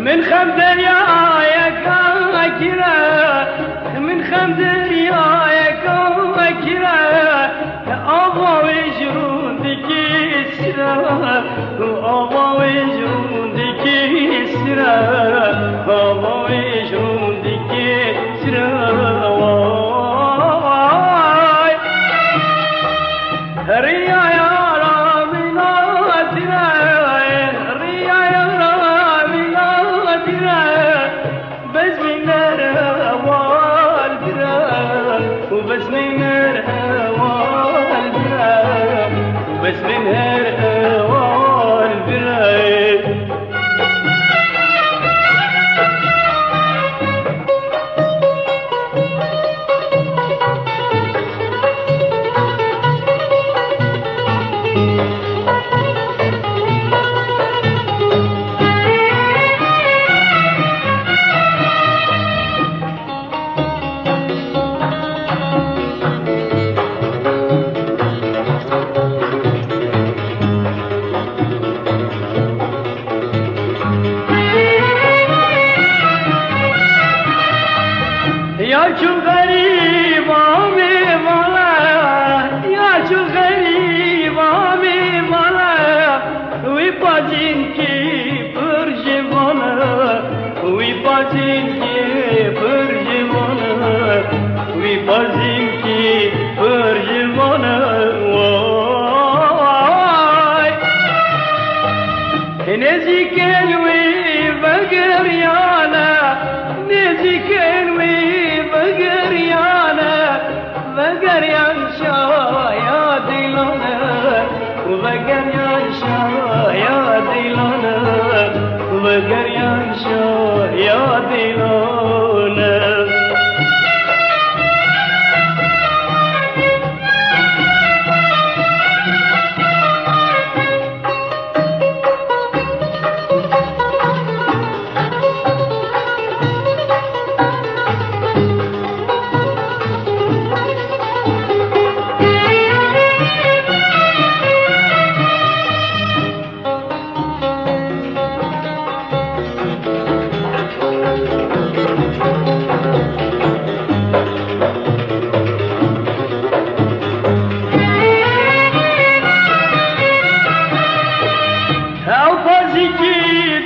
من خم دریایک آکره من خم دریایک آکره آوای جروندگی سرا آوای جروندگی سرا آوای جروندگی سرا وای ریا بس من الهوى بس من الهوى البراي या चु गरीबा में माला या चु गरीबा में माला वी पाजिन की परजवाना वी पाजिन की परजवाना वी पाजिन की परजवाना नजी केलवी बगरियाना नजी केलवी بقريان شايا ديلانا وبقريان شايا ديلانا وبقريان شايا ديلانا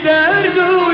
درد